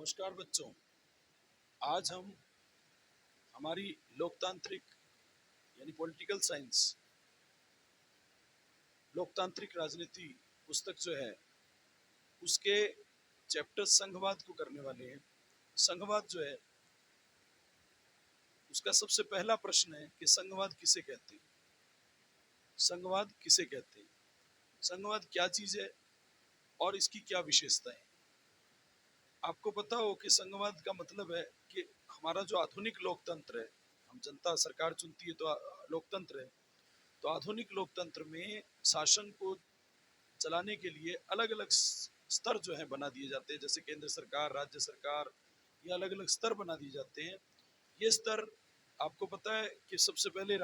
नमस्कार बच्चों। आज हम हमारी लोकतांत्रिक यानी पॉलिटिकल साइंस लोकतांत्रिक राजनीति पुस्तक जो है उसके चैप्टर संघवाद को करने वाले हैं। संघवाद जो है उसका सबसे पहला प्रश्न है कि संघवाद किसे कहते हैं। संघवाद किसे कहते हैं, संघवाद क्या चीज है और इसकी क्या विशेषताएं। आपको पता हो कि संघवाद का मतलब है कि हमारा जो आधुनिक लोकतंत्र है, हम जनता सरकार चुनती है तो लोकतंत्र है, तो आधुनिक लोकतंत्र में शासन को चलाने के लिए अलग अलग स्तर जो है बना दिए जाते हैं। जैसे केंद्र सरकार, राज्य सरकार, ये अलग अलग स्तर बना दिए जाते हैं। ये स्तर आपको पता है कि सबसे पहले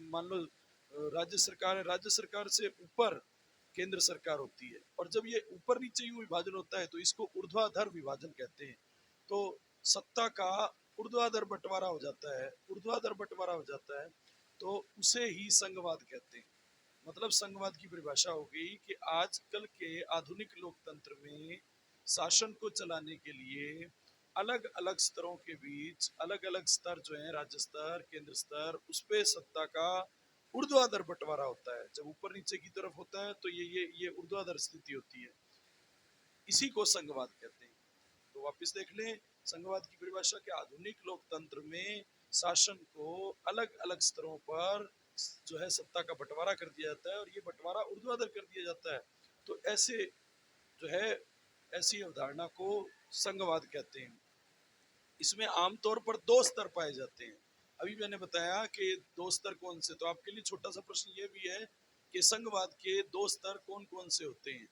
मान लो राज्य सरकार है, राज्य सरकार से ऊपर केंद्र सरकार होती है, और जब ये ऊपर नीचे यूं विभाजन होता है तो इसको ऊर्ध्वाधर विभाजन कहते हैं। तो सत्ता का ऊर्ध्वाधर बंटवारा हो जाता है, ऊर्ध्वाधर बंटवारा हो जाता है तो उसे ही संघवाद कहते हैं। मतलब संघवाद की परिभाषा हो गई कि आजकल के आधुनिक लोकतंत्र में शासन को चलाने के लिए अलग अलग स्तरों के बीच अलग अलग स्तर जो है, राज्य स्तर, केंद्र स्तर, उस पे सत्ता का ऊर्ध्वाधर बंटवारा होता है। जब ऊपर नीचे की तरफ होता है तो ये ऊर्ध्वाधर स्थिति होती है, इसी को संघवाद कहते हैं। तो वापस देख लें संघवाद की परिभाषा के आधुनिक लोकतंत्र में शासन को अलग अलग स्तरों पर जो है सत्ता का बंटवारा कर दिया जाता है और ये बंटवारा ऊर्ध्वाधर कर दिया जाता है। तो ऐसे जो है ऐसी अवधारणा को संघवाद कहते हैं। इसमें आमतौर पर दो स्तर पाए जाते हैं। अभी मैंने बताया कि दो स्तर कौन से, तो आपके लिए छोटा सा प्रश्न ये भी है कि संघवाद के दो स्तर कौन कौन से होते हैं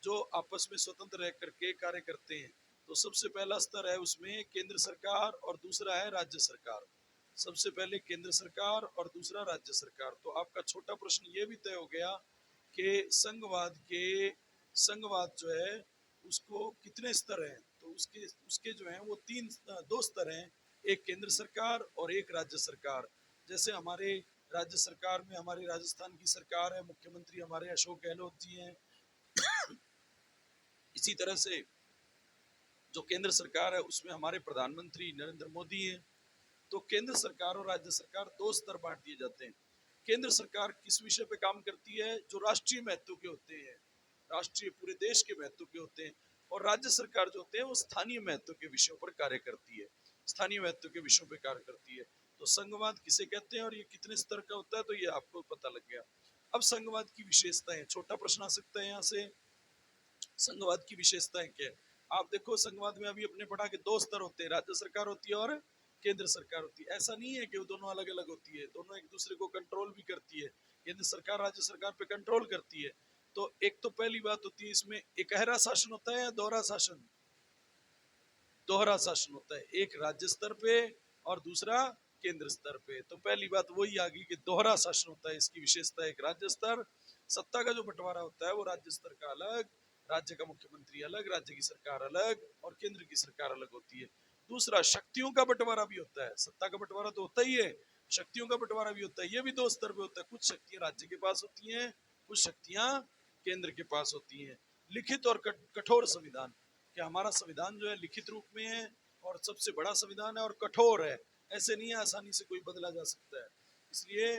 जो आपस में स्वतंत्र रह करके कार्य करते हैं। तो सबसे पहला स्तर है उसमें केंद्र सरकार और दूसरा है राज्य सरकार। सबसे पहले केंद्र सरकार और दूसरा राज्य सरकार। तो आपका छोटा प्रश्न ये भी तय हो गया कि संघवाद जो है उसको कितने स्तर हैं। तो उसके उसके जो हैं वो दो स्तर हैं, एक केंद्र सरकार और एक राज्य सरकार। जैसे हमारे राज्य सरकार में हमारी राजस्थान की सरकार है, मुख्यमंत्री हमारे अशोक गहलोत जी हैं। इसी तरह से जो केंद्र सरकार है उसमें हमारे प्रधानमंत्री नरेंद्र मोदी हैं। तो केंद्र सरकार और राज्य सरकार दो स्तर बांट दिए जाते हैं। केंद्र सरकार किस विषय पे काम करती है, जो राष्ट्रीय महत्व के होते हैं, राष्ट्रीय पूरे देश के महत्व के होते हैं। और राज्य सरकार जो होते हैं वो स्थानीय महत्व के विषयों पर कार्य करती है, स्थानीय महत्व के विषयों पर कार्य करती है। तो संघवाद किसे कहते हैं और ये कितने स्तर का होता है, तो ये आपको पता लग गया। अब संघवाद की विशेषताएं, छोटा प्रश्न आ सकता है यहाँ से, संघवाद की विशेषताएं क्या है। आप देखो संघवाद में अभी अपने पढ़ा के दो स्तर होते हैं, राज्य सरकार होती है और केंद्र सरकार होती है। ऐसा नहीं है कि वो दोनों अलग अलग होती है, दोनों एक दूसरे को कंट्रोल भी करती है। केंद्र सरकार राज्य सरकार पे कंट्रोल करती है। तो एक तो पहली बात होती है इसमें एकहरा शासन होता है या दोहरा शासन। दोहरा शासन होता है, एक राज्य स्तर पे और दूसरा केंद्र स्तर पे। तो पहली बात वही आ गई कि दोहरा शासन होता है। इसकी विशेषता एक राज्य स्तर, सत्ता का जो बंटवारा होता है वो राज्य स्तर का अलग, राज्य का मुख्यमंत्री अलग, राज्य की सरकार अलग और केंद्र की सरकार अलग होती है। दूसरा शक्तियों का बंटवारा भी होता है, सत्ता का बंटवारा तो होता ही है, शक्तियों का बंटवारा भी होता है। ये भी दो स्तर पे होता है, कुछ शक्तियां राज्य के पास होती हैं, कुछ शक्तियां केंद्र के पास होती हैं। लिखित और कठोर संविधान, कि हमारा संविधान जो है लिखित रूप में है और सबसे बड़ा संविधान है और कठोर है, ऐसे नहीं है आसानी से कोई बदला जा सकता है। इसलिए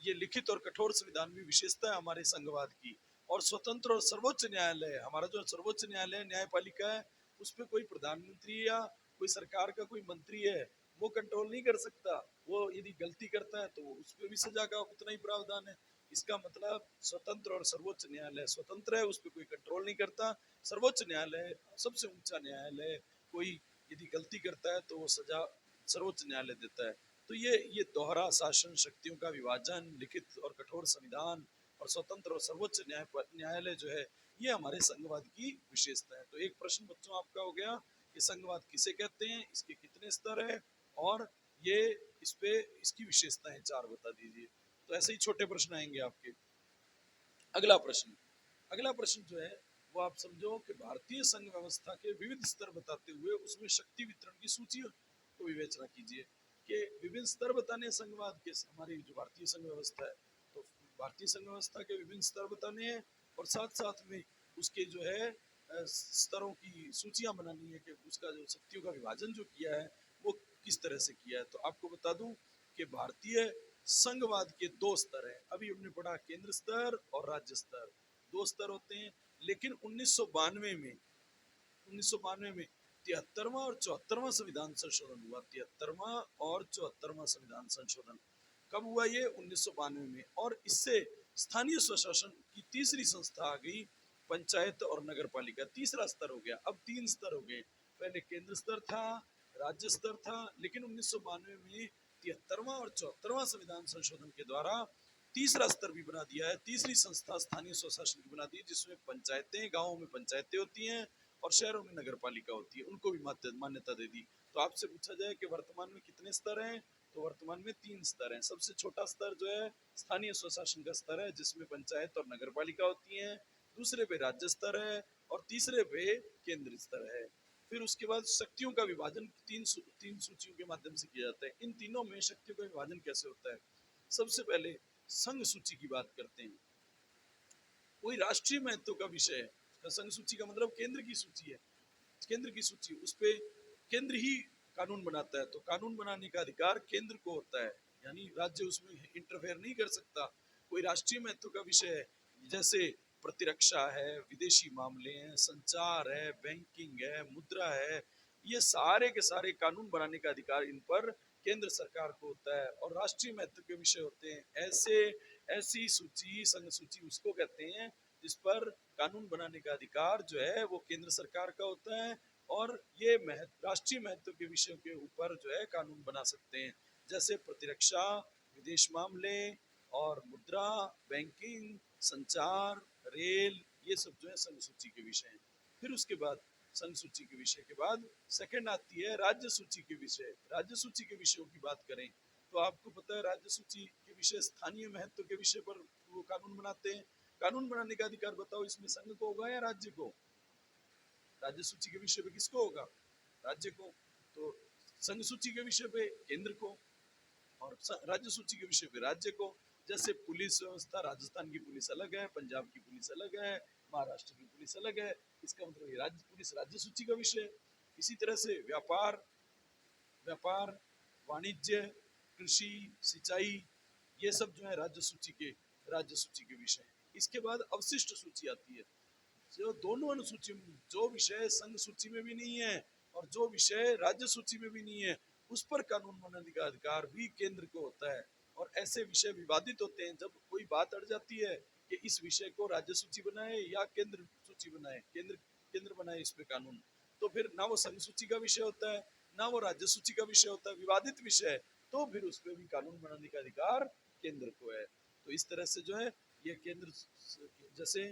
ये लिखित और कठोर संविधान भी विशेषता है हमारे संघवाद की। और स्वतंत्र और सर्वोच्च न्यायालय, हमारा जो सर्वोच्च न्यायालय न्यायपालिका है, उस पर कोई प्रधानमंत्री या कोई सरकार का कोई मंत्री है वो कंट्रोल नहीं कर सकता। वो यदि गलती करता है तो उस पर भी सजा का उतना ही प्रावधान है। इसका मतलब स्वतंत्र और सर्वोच्च न्यायालय स्वतंत्र है, उस पर कोई कंट्रोल नहीं करता। सर्वोच्च न्यायालय सबसे ऊंचा न्यायालय, कोई यदि गलती करता है तो वो सजा सर्वोच्च न्यायालय देता है। तो ये दोहरा शासन, शक्तियों का विभाजन, लिखित और कठोर संविधान और स्वतंत्र और सर्वोच्च न्यायालय जो है, ये हमारे संघवाद की विशेषता है। तो एक प्रश्न बच्चों आपका हो गया कि संघवाद किसे कहते हैं, इसके कितने स्तर है और ये इस पे इसकी विशेषताएं चार बता दीजिए। तो ऐसे ही छोटे प्रश्न आएंगे आपके। अगला प्रश्न, अगला प्रश्न जो है वो आप समझो कि भारतीय संघ व्यवस्था के विविध स्तर बताते हुए उसमें शक्ति वितरण की सूची को विवेचना कीजिए। कि विभिन्न स्तर बताने संघवाद के, हमारी जो भारतीय संघ व्यवस्था है, तो भारतीय संघ व्यवस्था के विभिन्न स्तर बताने हैं और साथ साथ में उसके जो है स्तरों की सूचियां बनानी है कि उसका जो शक्तियों का विभाजन जो किया है वो किस तरह से किया है। तो आपको बता दूं कि भारतीय संघवाद के दो स्तर हैं। अभी हमने पढ़ा केंद्र स्तर और राज्य स्तर, दो स्तर होते हैं। लेकिन 1992 में 1992 में 73वां और 74वां संविधान संशोधन हुआ। 73वां और 74वां संविधान संशोधन कब हुआ? ये 1992 में। और इससे स्थानीय स्वशासन की तीसरी संस्था आ गई, पंचायत और नगर पालिका, तीसरा स्तर हो गया। अब तीन स्तर हो गए, पहले केंद्र स्तर था, राज्य स्तर था, लेकिन 1992 में 73वां और 74वां संविधान संशोधन के द्वारा तीसरा स्तर भी बना दिया है, तीसरी संस्था स्थानीय स्वशासन की बना दी है, जिसमें पंचायतें, गांवों में पंचायतें होती हैं और शहरों में नगर पालिका होती है, उनको भी मान्यता दे दी। तो आपसे पूछा जाए कि वर्तमान में कितने स्तर हैं, तो वर्तमान में तीन स्तर हैं। सबसे छोटा स्तर जो है स्थानीय स्वशासन का स्तर है, जिसमें पंचायत और नगर पालिका होती है। दूसरे पे राज्य स्तर है और तीसरे पे केंद्र स्तर है। फिर उसके बाद शक्तियों का विभाजन तीन सूचियों के माध्यम से किया जाता है। इन तीनों में शक्तियों का विभाजन कैसे होता है? सबसे पहले संघ सूची की बात करते हैं। कोई राष्ट्रीय महत्व का विषय है, संघ सूची का मतलब केंद्र की सूची है, केंद्र की सूची, उस पे केंद्र ही कानून बनाता है। तो कानून बनाने का अधिकार केंद्र को होता है, यानी राज्य उसमें इंटरफेयर नहीं कर सकता। कोई राष्ट्रीय महत्व का विषय है, जैसे प्रतिरक्षा है, विदेशी मामले हैं, संचार है, बैंकिंग है, मुद्रा है, ये सारे के सारे कानून बनाने का अधिकार इन पर केंद्र सरकार को होता है। और राष्ट्रीय महत्व के विषय होते हैं ऐसे, ऐसी सूची, संघ सूची उसको कहते हैं जिस पर कानून बनाने का अधिकार जो है वो केंद्र सरकार का होता है। और ये राष्ट्रीय महत्व के विषयों के ऊपर जो है कानून बना सकते हैं, जैसे प्रतिरक्षा, विदेश मामले और मुद्रा, बैंकिंग, संचार, रेल, ये सब जो है संघ सूची के विषय हैं। फिर उसके बाद संघ सूची के विषय के बाद सेकंड आती है राज्य सूची के विषय। राज्य सूची के विषयों की बात करें तो आपको पता है राज्य सूची के विषय स्थानीय महत्व के विषय पर वो कानून बनाते हैं। कानून बनाने का अधिकार बताओ इसमें संघ को होगा या राज्य को? राज्य सूची के विषय पे किसको होगा? राज्य को। तो संघ सूची के विषय पे केंद्र को और राज्य सूची के विषय पे राज्य को। जैसे पुलिस व्यवस्था, राजस्थान की पुलिस अलग है, पंजाब की पुलिस अलग है, महाराष्ट्र की पुलिस अलग है, इसका मतलब ये राज्य पुलिस राज्य सूची का विषय। इसी तरह से व्यापार, व्यापार, वाणिज्य, कृषि, सिंचाई, ये सब जो है राज्य सूची के विषय हैं। इसके बाद अवशिष्ट सूची आती है, जो दोनों अनुसूची में जो विषय संघ सूची में भी नहीं है और जो विषय राज्य सूची में भी नहीं है, उस पर कानून बनाने का अधिकार भी केंद्र को होता है। और ऐसे विषय विवादित होते हैं, जब कोई बात अड़ जाती है कि इस विषय को राज्य सूची बनाए या केंद्र सूची बनाए, केंद्र केंद्र बनाए इस पे कानून, तो फिर ना वो संघ सूची का विषय होता है ना वो राज्य सूची का विषय होता है, विवादित विषय है, तो फिर उस पर भी कानून बनाने का अधिकार केंद्र को है। तो इस तरह से जो है ये केंद्र, जैसे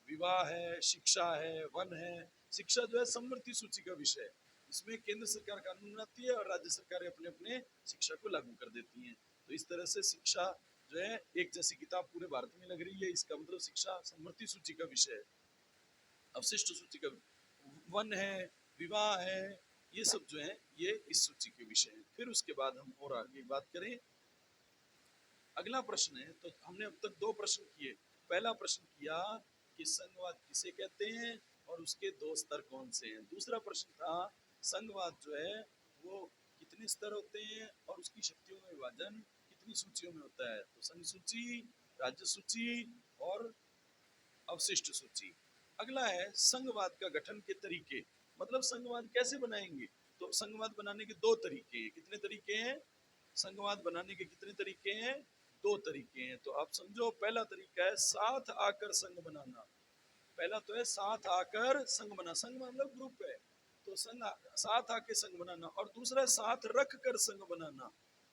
विवाह है, शिक्षा है, वन है। शिक्षा जो है समवर्ती सूची का विषय है, इसमें केंद्र सरकार कानून बनाती है और राज्य सरकार अपने अपने शिक्षा को लागू कर देती हैं। तो इस तरह से शिक्षा जो है एक जैसी किताब पूरे भारत में लग रही है, इसका मतलब शिक्षा समवर्ती सूची का विषय है। अवशिष्ट सूची का वन है, विवाह है, ये सब जो है ये इस सूची के विषय हैं। फिर उसके बाद हम और आगे बात करें, अगला प्रश्न है, तो हमने अब तक दो प्रश्न किए। पहला प्रश्न किया कि संघवाद किसे कहते हैं और उसके दो स्तर कौन से हैं। दूसरा प्रश्न था संघवाद जो है वो कितने स्तर होते हैं और उसकी शक्तियों का विभाजन कितनी सूचियों में होता है। तो संघ सूची, राज्य सूची और अवशिष्ट सूची। अगला है संघवाद का गठन के तरीके, मतलब संघवाद कैसे बनाएंगे। तो संघवाद बनाने के दो तरीके हैं। कितने तरीके हैं संघवाद बनाने के? कितने तरीके हैं? दो तरीके हैं। तो आप समझो, पहला तरीका है साथ आकर संघ बनाना। पहला तो है साथ आकर संघ बना, संघ मतलब ग्रुप है, तो संघ साथ आके संघ बनाना। और दूसरा है साथ रख कर संघ बनाना।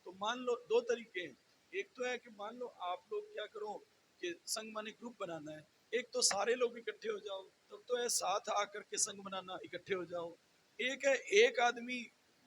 तो मान लो दो तरीके हैं, एक तो है कि मान लो आप लोग क्या करो कि संघ माने ग्रुप बनाना है, एक तो सारे लोग इकट्ठे हो जाओ, तब तो है साथ आकर के संघ बनाना, इकट्ठे हो जाओ। एक है एक आदमी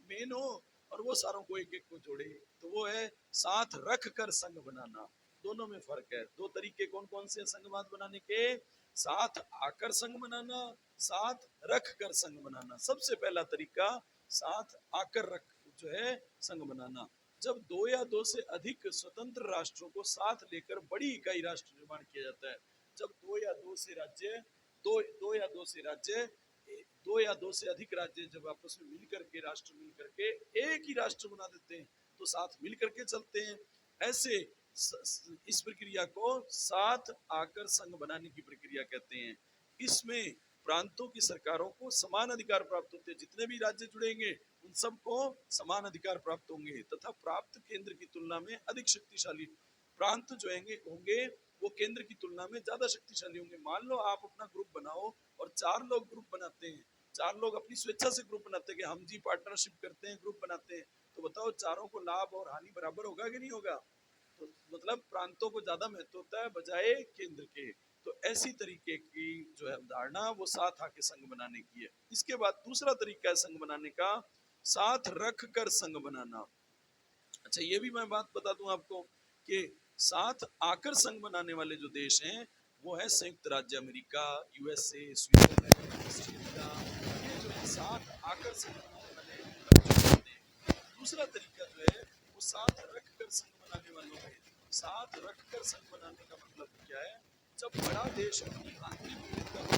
मेन हो और वो सारों को एक एक को जोड़े, तो वो है साथ रख कर संघ बनाना। दोनों में फर्क है। दो तरीके कौन कौन से संघवाद बनाने के? साथ आकर संघ बनाना, साथ रख कर संघ बनाना। सबसे पहला तरीका साथ आकर रख जो है संघ बनाना। जब दो या दो से अधिक स्वतंत्र राष्ट्रों को साथ लेकर बड़ी इकाई राष्ट्र निर्माण किया जाता है, जब दो या दो से राज्य दो से राज्य, दो या दो से अधिक राज्य जब आपस में मिल करके, राष्ट्र मिल करके एक ही राष्ट्र बना देते हैं तो साथ मिल करके चलते हैं। ऐसे इस प्रक्रिया को साथ आकर संघ बनाने की प्रक्रिया कहते हैं। इसमें प्रांतों की सरकारों को समान अधिकार प्राप्त होते हैं, जितने भी राज्य जुड़ेंगे उन सबको समान अधिकार प्राप्त होंगे, तथा प्राप्त केंद्र की तुलना में अधिक शक्तिशाली प्रांत जो होंगे वो केंद्र की तुलना में ज्यादा शक्तिशाली होंगे। मान लो आप अपना ग्रुप बनाओ और 4 लोग ग्रुप बनाते हैं, 4 लोग अपनी स्वेच्छा से ग्रुप बनाते हैं कि हम जी पार्टनरशिप करते हैं, ग्रुप बनाते हैं, तो बताओ चारों को लाभ और हानि बराबर होगा कि नहीं होगा? तो मतलब प्रांतों को ज्यादा महत्व होता है बजाय केंद्र के। तो ऐसी तरीके की जो है धारणा वो साथ आके संघ बनाने की है। इसके बाद दूसरा तरीका है संघ बनाने का, साथ रख कर संघ बनाना। अच्छा, ये भी मैं बात बता दूं आपको कि साथ आकर संघ बनाने वाले जो देश हैं वो है संयुक्त राज्य अमेरिका, यूएसए, स्विट्जरलैंड, ऑस्ट्रेलिया। ये जो है साथ आकर संघ बनाने वाले राज्य होते हैं। दूसरा तरीका जो है वो साथ रख कर संघ बनाने वालों में। साथ रख कर संघ बनाने का मतलब क्या है? जब बड़ा देश अपनी आंतरिक विविधता को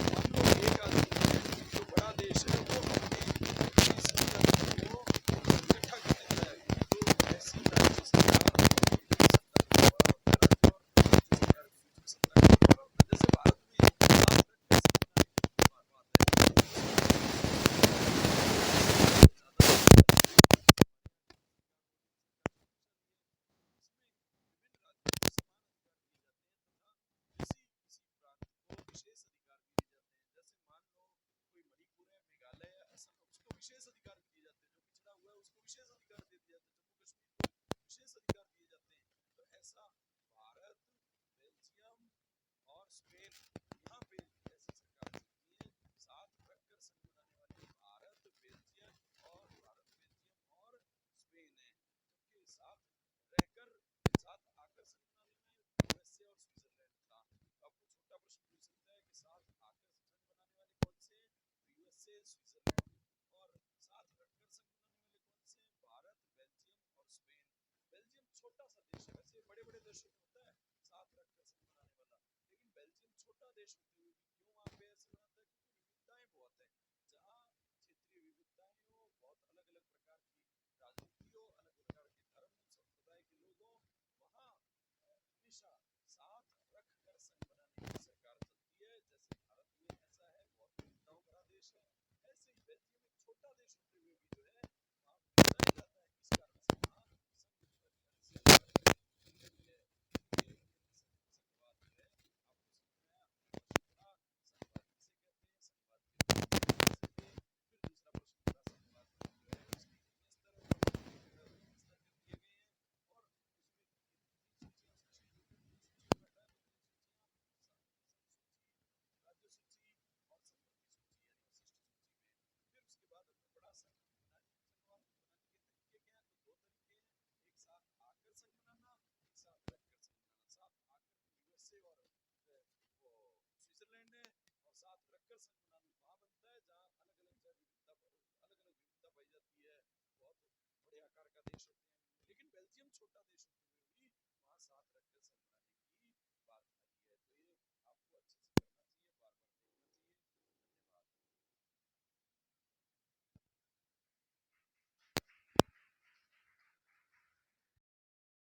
मान लो एक आदमी है, जो बड़ा देश है वो अपने इस विविधता को इकट्ठा कर देता है, तो ऐसी राज्य सरकार जैसे भारत में साथ रखकर संघ बनाने की विशेष अधिकार भी दिए जाते हैं। जैसे मान लो कोई मणिपुर है, मेघालय है, असम है, उसको विशेष अधिकार भी दिए जाते हैं। जो पिछड़ा हुआ है उसको विशेष अधिकार दे दिया जाता है, जम्मू कश्मीर को विशेष अधिकार दिए जाते हैं। तो ऐसा भारत, बेल्जियम और स्पेन, यहाँ पे ऐसी सरकार चलती है। साथ रखकर संघ बनाने वाले भारत, बेल्जियम और स्पेन है। जबकि साथ रहकर, साथ आकर संघ बनाने में यूएसए और स्विट्जरलैंड था। आपको छोटा प्रश्न पूछ सकता है कि साथ आकर संघ बनाने वाले कौन से? USA, Switzerland. और साथ रखकर संघ बनाने वाले कौन से? भारत, बेल्जियम और स्पेन। बेल्जियम छोटा सा देश है, वैसे बड़े बड़े देशों में होता है साथ रखकर संघ बनाने वाला, लेकिन बेल्जियम छोटा देश होते हुए भी क्यों वहां पे ऐसे बनाता है? क्योंकि विविधताएं बहुत है। जहाँ क्षेत्रीय विविधताएं हो, बहुत अलग अलग प्रकार की राजनीति हो, अलग प्रकार के धर्म संप्रदाय के लोग हो, वहाँ हमेशा साथ रख कर संघ बनाने की सरकार चलती है। जैसे भारत में ऐसा है, बहुत विविधताओं भरा देश है, ऐसे ही बेल्जियम एक छोटा देश होते हुए भी जो है वहाँ विविधताएं ज्यादा है। इस कारण से वहाँ संघ संघवाद जो है आपको समझ में आया? संघवाद किसे कहते हैं, संघवाद के फिर दूसरा प्रश्न था संघवाद जो है उसके कितने स्तर और स्तर दिए गए हैं, और उसमें राज्य सूची और संपत्ति सूची यानी विशिष्ट सूची में। फिर उसके बाद हमने पढ़ा संघवाद बनाने के तरीके क्या है। तो 2 तरीके हैं, एक साथ आकर संघ बनाना, एक साथ रखकर संघ बनाना। साथ आकर यूएसए और वो स्विट्जरलैंड है, और साथ रखकर संघ बनाना वहां बनता है जहाँ अलग अलग जैव विविधता, अलग अलग विविधता पाई जाती है, बहुत बड़े आकार का देश होते हैं। लेकिन बेल्जियम छोटा देश होते हुए भी वहां साथ रखकर